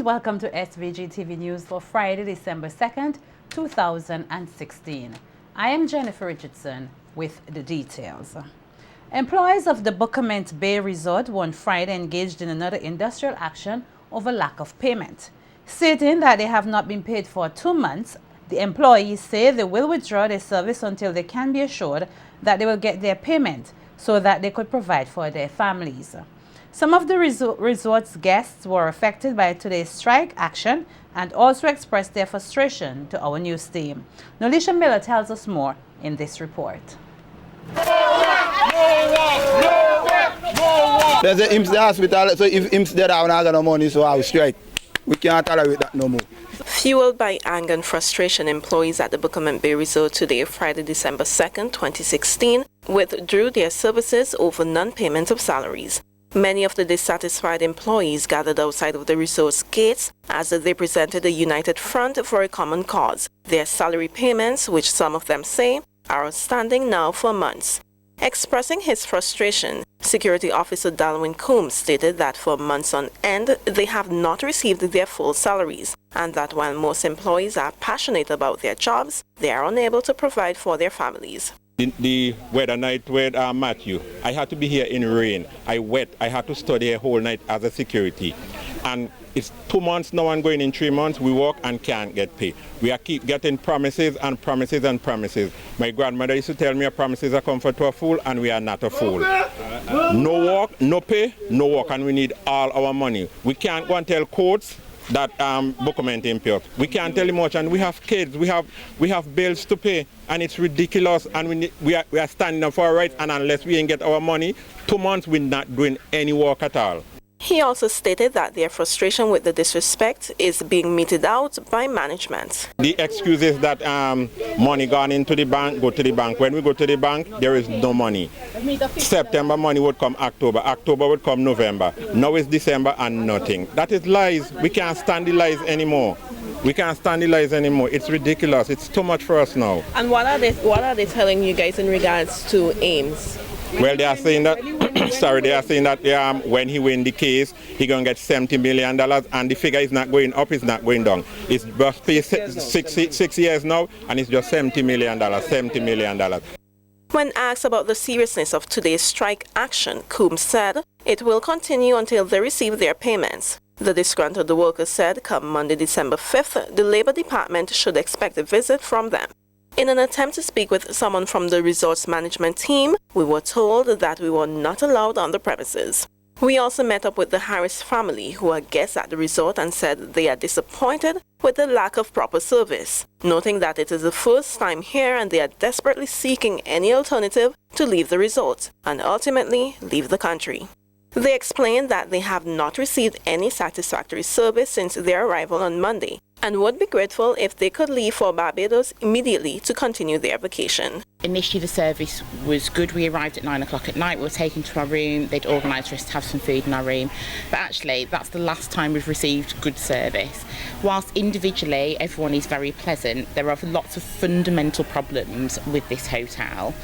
welcome to SVG-TV News for Friday, December 2nd, 2016. I am Jennifer Richardson with the details. Employees of the Buckerment Bay Resort one Friday engaged in another industrial action over lack of payment. Stating that they have not been paid for 2 months, the employees say they will withdraw their service until they can be assured that they will get their payment so that they could provide for their families. Some of the resort's guests were affected by today's strike action and also expressed their frustration to our news team. Nolisha Miller tells us more in this report. There's an IMSS hospital, so if IMSS dead, I don't have no money, so I'll strike. We can't tolerate that no more. Fueled by anger and frustration, employees at the Buckerment Bay Resort today, Friday, December 2nd, 2016, withdrew their services over non-payment of salaries. Many of the dissatisfied employees gathered outside of the resort's gates as they presented a united front for a common cause: their salary payments, which some of them say are outstanding now for months. Expressing his frustration, Security Officer Dalwin Coombs stated that for months on end, they have not received their full salaries, and that while most employees are passionate about their jobs, they are unable to provide for their families. The weather night with Matthew, I had to be here in rain. I wet. I had to study a whole night as a security. And it's 2 months now and going in 3 months. We work and can't get paid. We are keep getting promises and promises and promises. My grandmother used to tell me a promise is a comfort to a fool, and we are not a fool. No work, no pay, no work, and we need all our money. We can't go and tell courts that Buckerment impure. We can't tell him much, and we have kids, we have bills to pay, and it's ridiculous, and we are standing up for our rights, and unless we ain't get our money, 2 months we're not doing any work at all. He also stated that their frustration with the disrespect is being meted out by management. The excuse is that money gone into the bank, go to the bank. When we go to the bank, there is no money. September money would come October, October would come November. Now it's December and nothing. That is lies. We can't stand the lies anymore. We can't stand the lies anymore. It's ridiculous. It's too much for us now. And what are they telling you guys in regards to Ames? Well, they are saying that, they are saying that when he win the case, he's going to get $70 million, and the figure is not going up, it's not going down. It's just paid 6 years now, and it's just $70 million. When asked about the seriousness of today's strike action, Coombs said it will continue until they receive their payments. The disgruntled workers said come Monday, December 5th, the Labor Department should expect a visit from them. In an attempt to speak with someone from the resort's management team, we were told that we were not allowed on the premises. We also met up with the Harris family, who are guests at the resort, and said they are disappointed with the lack of proper service, noting that it is the first time here and they are desperately seeking any alternative to leave the resort and ultimately leave the country. They explained that they have not received any satisfactory service since their arrival on Monday, and would be grateful if they could leave for Barbados immediately to continue their vacation. Initially the service was good. We arrived at 9 o'clock at night, we were taken to our room, they'd organised for us to have some food in our room, but actually that's the last time we've received good service. Whilst individually everyone is very pleasant, there are lots of fundamental problems with this hotel.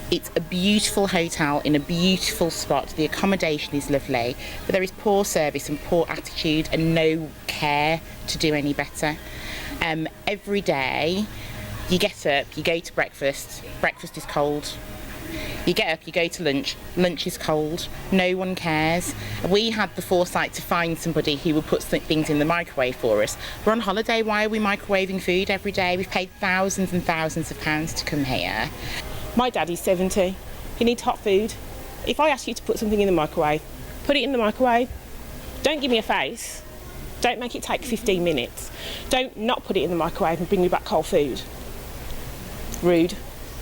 It's a beautiful hotel in a beautiful spot, the accommodation is lovely, but there is poor service and poor attitude and no care to do any better. Every day you get up, you go to breakfast is cold. You get up, you go to lunch is cold, no one cares. We had the foresight to find somebody who would put things in the microwave for us. We're on holiday, why are we microwaving food every day? We've paid thousands and thousands of pounds to come here. My daddy's 70. He needs hot food. If I ask you to put something in the microwave, put it in the microwave. Don't give me a face. Don't make it take 15 minutes. Don't not put it in the microwave and bring me back cold food. Rude.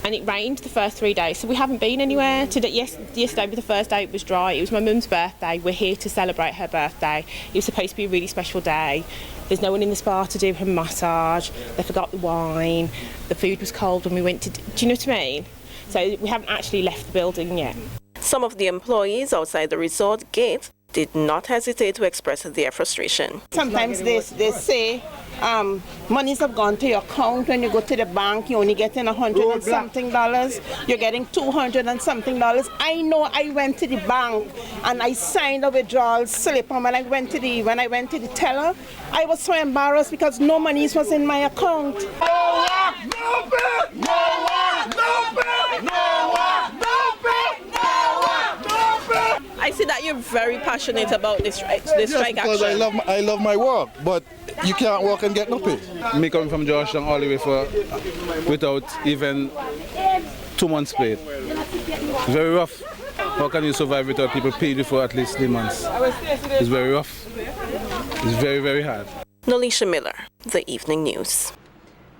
And it rained the first 3 days, so we haven't been anywhere. Yesterday was the first day it was dry. It was my mum's birthday. We're here to celebrate her birthday. It was supposed to be a really special day. There's no one in the spa to do her massage. They forgot the wine. The food was cold when we went to... Do you know what I mean? So we haven't actually left the building yet. Some of the employees outside the resort gate did not hesitate to express their frustration. Sometimes they say monies have gone to your account. When you go to the bank, you only getting $100 and something dollars. You're getting $200 and something dollars. I know I went to the bank and I signed a withdrawal slip, and when I went to the teller, I was so embarrassed because no monies was in my account. No work, no pay! No work, no pay! No work, no pay! No work, no pay! I see that you're very passionate about this strike Because action. I love my work, but you can't work and get no pay. Me coming from Georgetown all the way without even 2 months pay. Very rough. How can you survive without people paying you for at least 3 months? It's very rough. It's very, very hard. Nolisha Miller, The Evening News.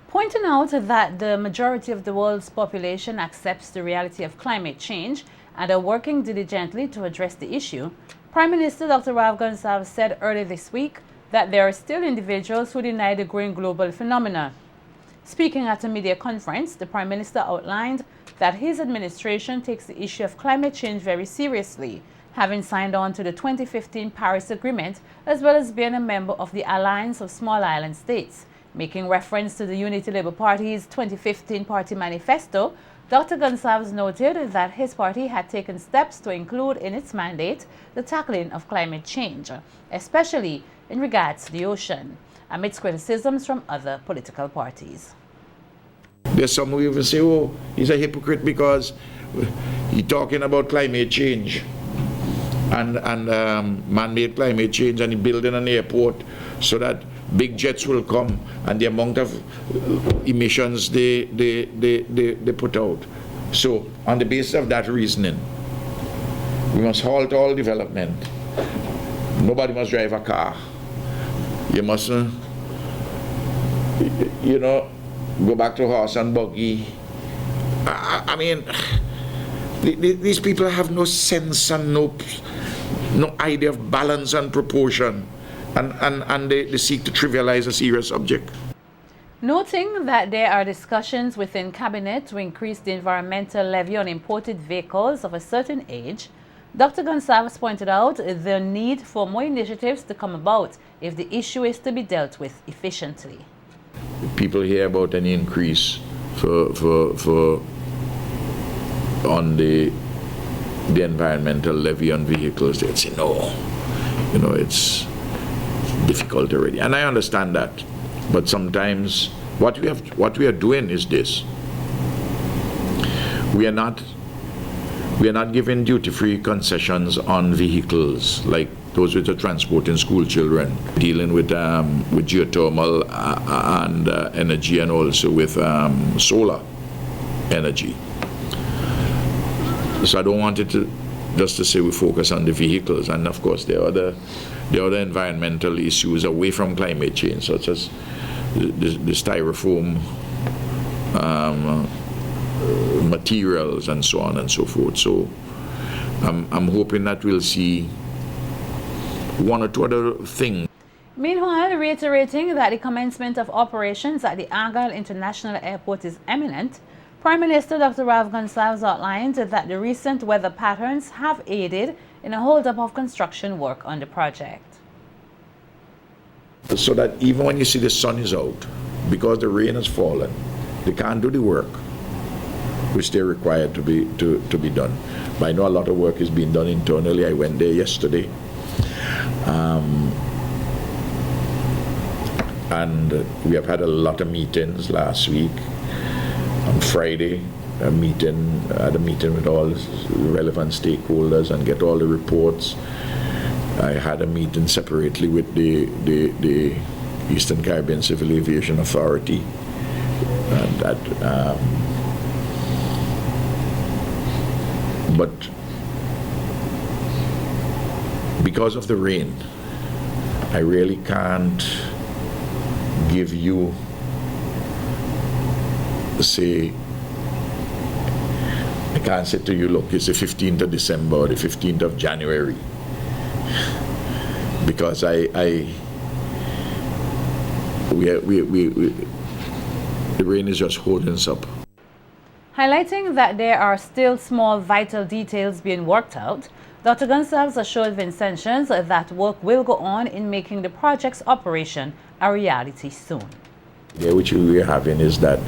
Pointing out that the majority of the world's population accepts the reality of climate change and are working diligently to address the issue, Prime Minister Dr. Rav Gonsalves said earlier this week that there are still individuals who deny the growing global phenomenon. Speaking at a media conference, the Prime Minister outlined that his administration takes the issue of climate change very seriously, having signed on to the 2015 Paris Agreement as well as being a member of the Alliance of Small Island States. Making reference to the Unity Labour Party's 2015 Party Manifesto, Dr. Gonsalves noted that his party had taken steps to include in its mandate the tackling of climate change, especially in regards to the ocean, amidst criticisms from other political parties. There's some who even say, oh, he's a hypocrite because he's talking about climate change and man-made climate change, and he's building an airport so that big jets will come and the amount of emissions they put out. So on the basis of that reasoning, we must halt all development. Nobody must drive a car. You mustn't, go back to horse and buggy. I mean, these people have no sense and no idea of balance and proportion. And they seek to trivialize a serious subject. Noting that there are discussions within Cabinet to increase the environmental levy on imported vehicles of a certain age, Dr. Gonsalves pointed out the need for more initiatives to come about if the issue is to be dealt with efficiently. People hear about an increase on the environmental levy on vehicles. They'd say, no, it's difficult already, and I understand that, but sometimes what we are doing is this: we are not giving duty-free concessions on vehicles like those which are transporting school children, dealing with geothermal and energy, and also with solar energy. So I don't want it just to say we focus on the vehicles, and of course there are other environmental issues away from climate change, such as the styrofoam materials and so on and so forth. So I'm hoping that we'll see one or two other things. Meanwhile, reiterating that the commencement of operations at the Argyle International Airport is imminent, Prime Minister Dr. Rav Gonsalves outlined that the recent weather patterns have aided in a hold-up of construction work on the project. So that even when you see the sun is out, because the rain has fallen, they can't do the work which they're required to be done. But I know a lot of work is being done internally. I went there yesterday. And we have had a lot of meetings last week. On Friday, I had a meeting with all relevant stakeholders and get all the reports. I had a meeting separately with the Eastern Caribbean Civil Aviation Authority. And that, but because of the rain, I really can't give you, say, I can't say to you, look, it's the 15th of December or the 15th of January, because the rain is just holding us up. Highlighting that there are still small vital details being worked out, Dr. Gonsalves assured Vincentians that work will go on in making the project's operation a reality soon. The idea which we are having is that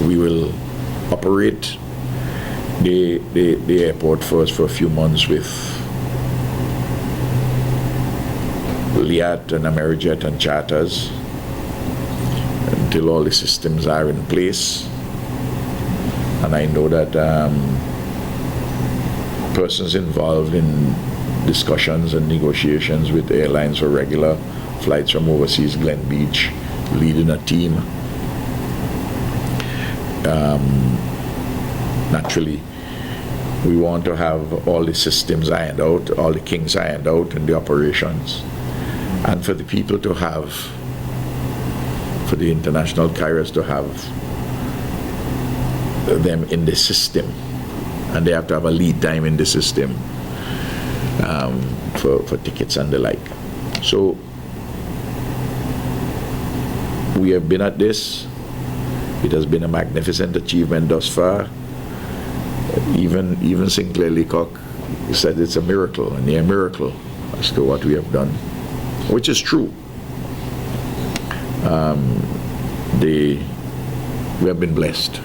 we will operate the airport first for a few months with Liat and Amerijet and charters until all the systems are in place. And I know that persons involved in discussions and negotiations with airlines for regular flights from overseas, Glen Beach, leading a team. Naturally, we want to have all the systems ironed out, all the kinks ironed out in the operations, and for the people to have, for the international carriers to have them in the system, and they have to have a lead time in the system for tickets and the like. So we have been at this. It has been a magnificent achievement thus far. Even Sinclair Leacock said it's a miracle, a near miracle, as to what we have done, which is true. We have been blessed.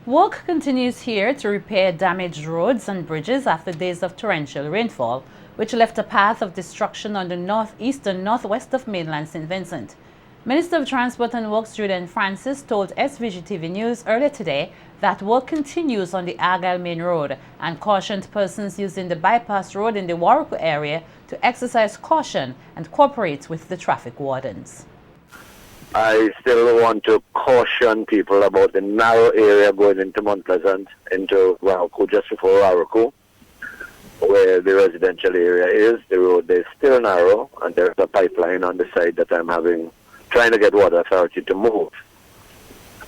Work continues here to repair damaged roads and bridges after days of torrential rainfall, which left a path of destruction on the northeast and northwest of mainland St. Vincent. Minister of Transport and Works Julian Francis told SVG-TV News earlier today that work continues on the Argyle Main Road and cautioned persons using the bypass road in the Warwick area to exercise caution and cooperate with the traffic wardens. I still want to caution people about the narrow area going into Mount Pleasant, into Warwick, just before Warwick, where the residential area is. The road is still narrow, and there's a pipeline on the side that I'm trying to get Water Authority to move.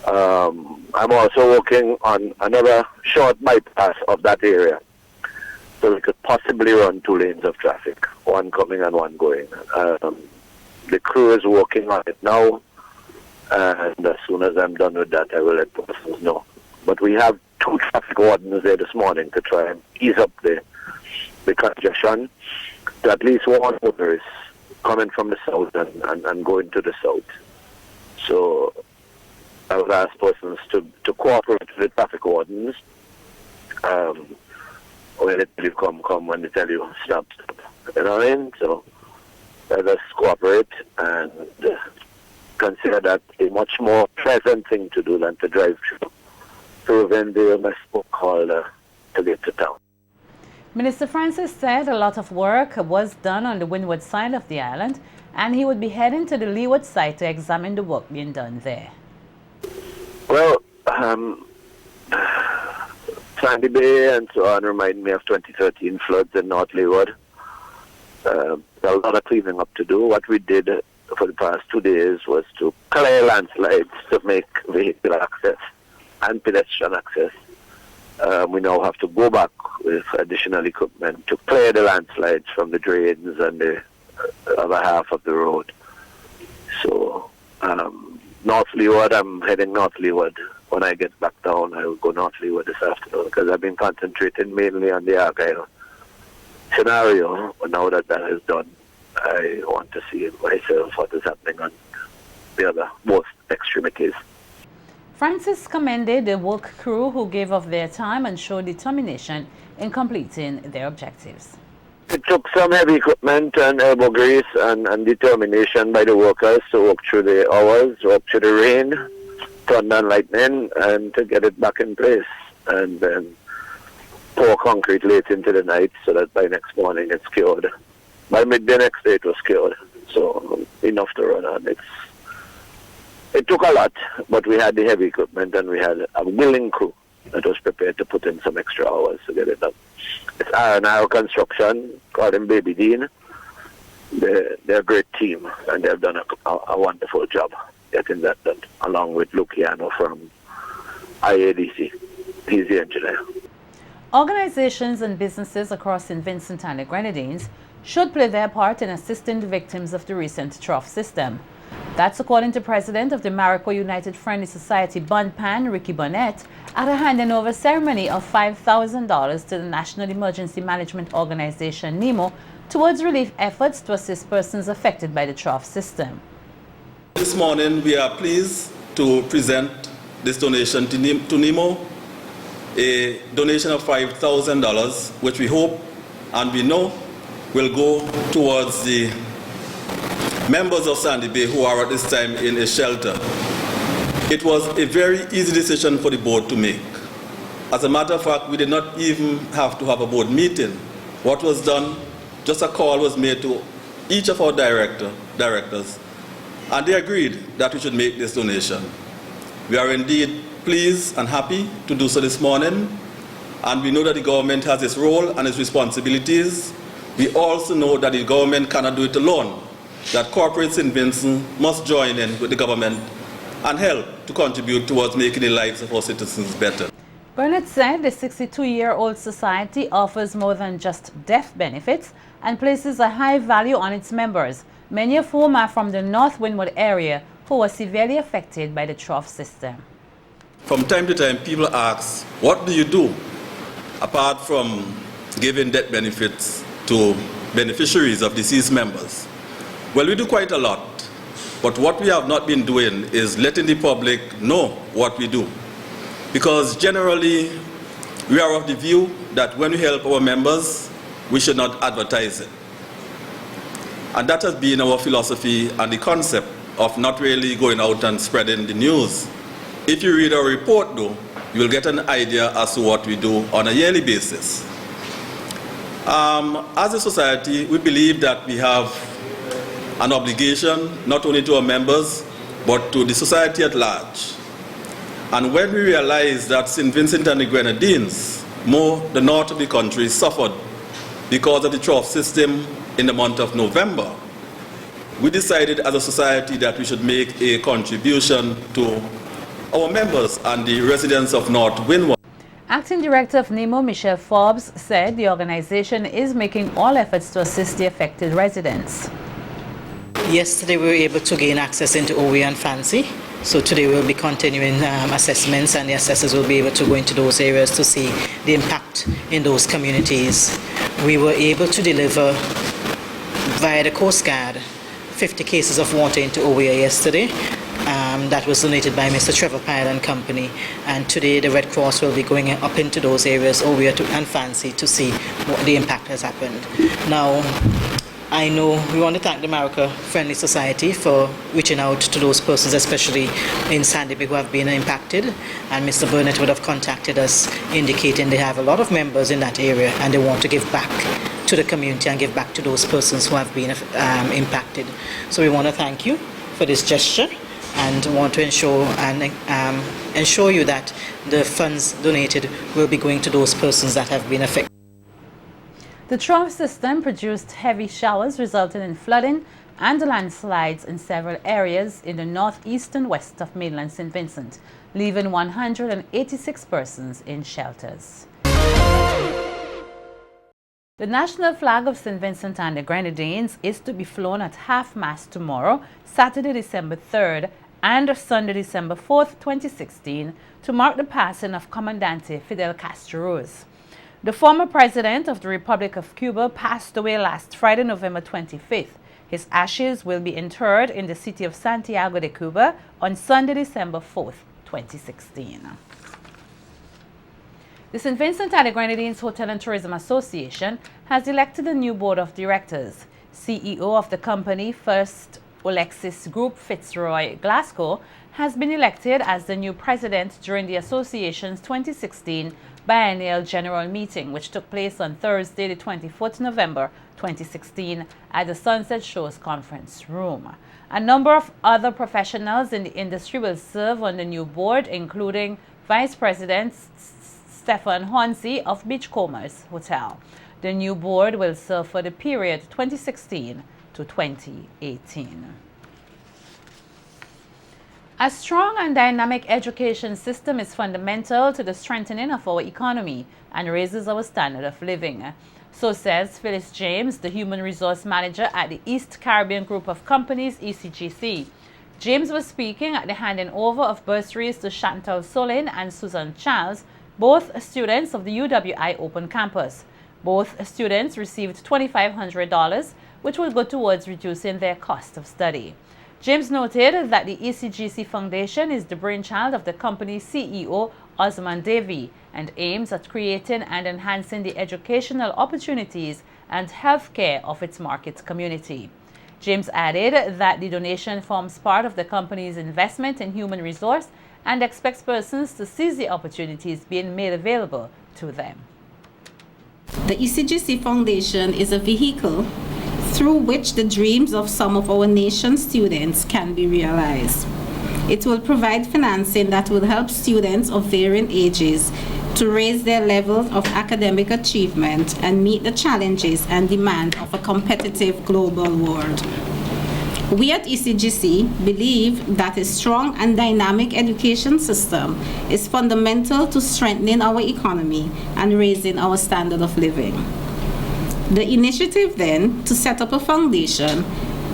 I'm also working on another short bypass of that area, so we could possibly run 2 lanes of traffic, one coming and one going. The crew is working on it now, and as soon as I'm done with that, I will let persons know. But we have 2 traffic wardens there this morning to try and ease up the congestion, to at least one motorist coming from the south and going to the south. So I would ask persons to cooperate with the traffic wardens when they tell you come, when they tell you stop. You know what I mean? So let us cooperate and consider that a much more pleasant thing to do than to drive through Vendale, Mespo, Calder to get to town. Minister Francis said a lot of work was done on the windward side of the island, and he would be heading to the leeward side to examine the work being done there. Well, Sandy Bay and so on remind me of 2013 floods in North Leeward. A lot of cleaning up to do. What we did for the past 2 days was to clear landslides to make vehicular access and pedestrian access. We now have to go back with additional equipment to clear the landslides from the drains and the other half of the road. So, North Leeward, I'm heading North Leeward. When I get back down, I will go North Leeward this afternoon, because I've been concentrating mainly on the Argyle scenario. But now that that is done, I want to see myself what is happening on the other both extremities. Francis commended the work crew who gave of their time and showed determination in completing their objectives. It took some heavy equipment and elbow grease and determination by the workers to work through the hours, work through the rain, thunder and lightning, and to get it back in place. And then pour concrete late into the night so that by next morning it's cured. By midday next day it was cured. So enough to run on. It took a lot, but we had the heavy equipment and we had a willing crew that was prepared to put in some extra hours to get it done. It's R&R Construction, call them Baby Dean. They're a great team, and they've done a wonderful job getting that done, along with Luciano from IADC. He's the engineer. Organizations and businesses across St. Vincent and the Grenadines should play their part in assisting the victims of the recent trough system. That's according to President of the Marico United Friendly Society Bundpan, Ricky Bonnet, at a handing over ceremony of $5,000 to the National Emergency Management Organization, NEMO, towards relief efforts to assist persons affected by the trough system. This morning we are pleased to present this donation to NEMO, a donation of $5,000, which we hope and we know will go towards the members of Sandy Bay who are at this time in a shelter. It was a very easy decision for the board to make. As a matter of fact, we did not even have to have a board meeting. What was done, just a call was made to each of our directors, and they agreed that we should make this donation. We are indeed pleased and happy to do so this morning, and we know that the government has its role and its responsibilities. We also know that the government cannot do it alone, that corporate St. Vincent must join in with the government and help to contribute towards making the lives of our citizens better. Burnett said the 62-year-old society offers more than just death benefits and places a high value on its members, many of whom are from the North Windward area who were severely affected by the trough system. From time to time, people ask, what do you do apart from giving death benefits to beneficiaries of deceased members? Well, we do quite a lot, but what we have not been doing is letting the public know what we do. Because generally, we are of the view that when we help our members, we should not advertise it. And that has been our philosophy and the concept of not really going out and spreading the news. If you read our report, though, you will get an idea as to what we do on a yearly basis. As a society, we believe that we have an obligation not only to our members, but to the society at large. And when we realized that St. Vincent and the Grenadines, the north of the country, suffered because of the trough system in the month of November, we decided as a society that we should make a contribution to our members and the residents of North Windward. Acting Director of NEMO, Michelle Forbes, said the organization is making all efforts to assist the affected residents. Yesterday we were able to gain access into OWE and Fancy. So today we'll be continuing assessments, and the assessors will be able to go into those areas to see the impact in those communities. We were able to deliver via the Coast Guard 50 cases of water into OWE yesterday. That was donated by Mr. Trevor Pyle and Company, and today the Red Cross will be going up into those areas, OWE and Fancy, to see what the impact has happened. Now, I know we want to thank the Marico Friendly Society for reaching out to those persons, especially in Sandy Bay, who have been impacted. And Mr. Burnett would have contacted us indicating they have a lot of members in that area and they want to give back to the community and give back to those persons who have been impacted. So we want to thank you for this gesture and want to ensure you that the funds donated will be going to those persons that have been affected. The trough system produced heavy showers resulting in flooding and landslides in several areas in the northeast and west of mainland St. Vincent, leaving 186 persons in shelters. The national flag of St. Vincent and the Grenadines is to be flown at half-mast tomorrow, Saturday, December 3rd, and Sunday, December 4th, 2016, to mark the passing of Comandante Fidel Castro. The former president of the Republic of Cuba passed away last Friday, November 25th. His ashes will be interred in the city of Santiago de Cuba on Sunday, December 4th, 2016. The St. Vincent and the Grenadines Hotel and Tourism Association has elected a new board of directors. CEO of the company, First Alexis Group Fitzroy Glasgow, has been elected as the new president during the association's 2016 biennial general meeting, which took place on Thursday, the 24th November 2016 at the Sunset Shores Conference Room. A number of other professionals in the industry will serve on the new board, including Vice President Stefan Honsi of Beachcombers Hotel. The new board will serve for the period 2016 to 2018. A strong and dynamic education system is fundamental to the strengthening of our economy and raises our standard of living. So says Phyllis James, the Human Resource Manager at the East Caribbean Group of Companies, ECGC. James was speaking at the handing over of bursaries to Chantal Solin and Susan Charles, both students of the UWI Open Campus. Both students received $2,500, which will go towards reducing their cost of study. James noted that the ECGC Foundation is the brainchild of the company's CEO, Osman Devi, and aims at creating and enhancing the educational opportunities and healthcare of its market community. James added that the donation forms part of the company's investment in human resource and expects persons to seize the opportunities being made available to them. The ECGC Foundation is a vehicle through which the dreams of some of our nation's students can be realized. It will provide financing that will help students of varying ages to raise their levels of academic achievement and meet the challenges and demand of a competitive global world. We at ECGC believe that a strong and dynamic education system is fundamental to strengthening our economy and raising our standard of living. The initiative then to set up a foundation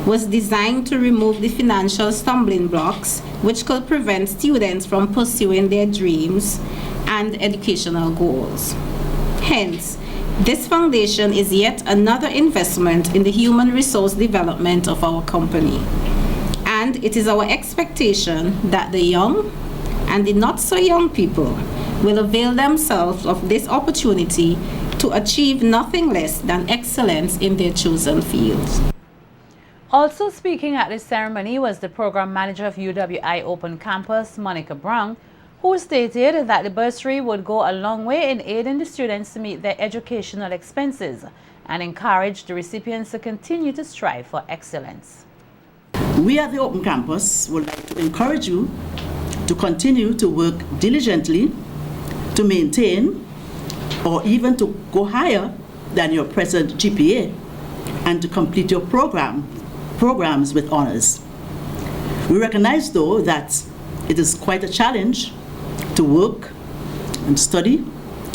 was designed to remove the financial stumbling blocks which could prevent students from pursuing their dreams and educational goals. Hence, this foundation is yet another investment in the human resource development of our company. And it is our expectation that the young and the not so young people will avail themselves of this opportunity to achieve nothing less than excellence in their chosen fields. Also speaking at the ceremony was the program manager of UWI Open Campus, Monica Brown, who stated that the bursary would go a long way in aiding the students to meet their educational expenses and encourage the recipients to continue to strive for excellence. We at the Open Campus would like to encourage you to continue to work diligently to maintain or even to go higher than your present GPA and to complete your programs with honors. We recognize though that it is quite a challenge to work and study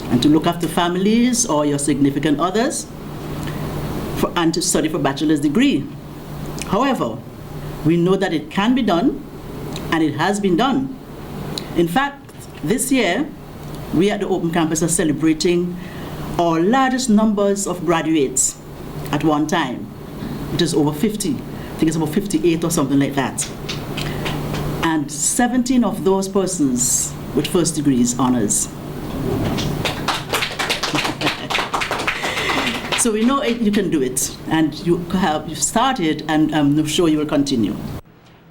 and to look after families or your significant others and to study for a bachelor's degree. However, we know that it can be done and it has been done. In fact, this year, we at the Open Campus are celebrating our largest numbers of graduates at one time, which is over 50. I think it's about 58 or something like that. And 17 of those persons with first degrees honors. So we know you can do it, and you've started, and I'm sure you will continue.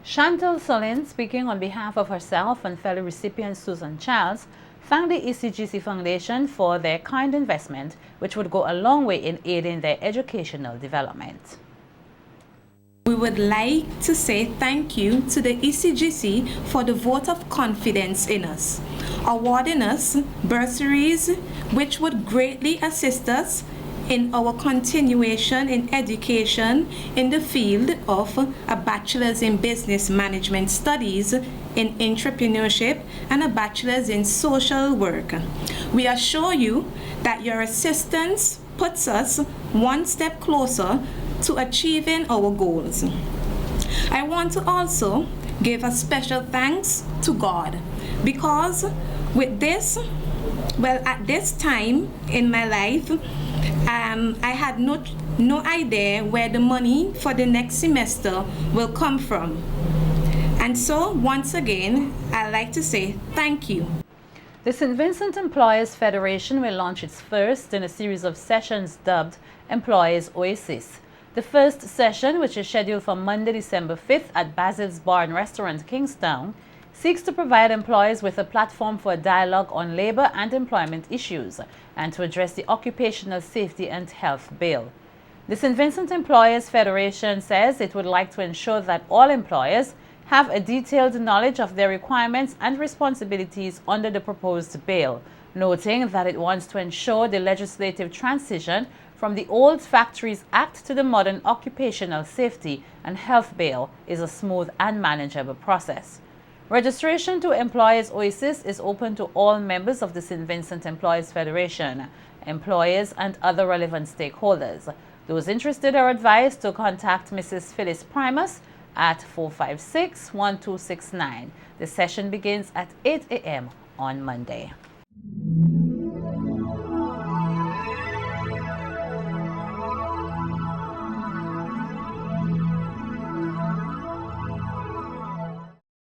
Chantal Solin, speaking on behalf of herself and fellow recipient Susan Charles, thanked the ECGC Foundation for their kind investment, which would go a long way in aiding their educational development. We would like to say thank you to the ECGC for the vote of confidence in us, awarding us bursaries which would greatly assist us in our continuation in education in the field of a bachelor's in business management studies, in entrepreneurship, and a bachelor's in social work. We assure you that your assistance puts us one step closer to achieving our goals. I want to also give a special thanks to God, because with this, at this time in my life, I had no idea where the money for the next semester will come from. And so, once again, I'd like to say thank you. The St. Vincent Employers Federation will launch its first in a series of sessions dubbed Employers Oasis. The first session, which is scheduled for Monday, December 5th at Basil's Bar and Restaurant, Kingstown, seeks to provide employers with a platform for a dialogue on labor and employment issues and to address the Occupational Safety and Health Bill. The St. Vincent Employers Federation says it would like to ensure that all employers have a detailed knowledge of their requirements and responsibilities under the proposed bill, noting that it wants to ensure the legislative transition from the old Factories Act to the modern Occupational Safety and Health Bill is a smooth and manageable process. Registration to Employers Oasis is open to all members of the St. Vincent Employers Federation, employers, and other relevant stakeholders. Those interested are advised to contact Mrs. Phyllis Primus at 456-1269. The session begins at 8 a.m. on Monday.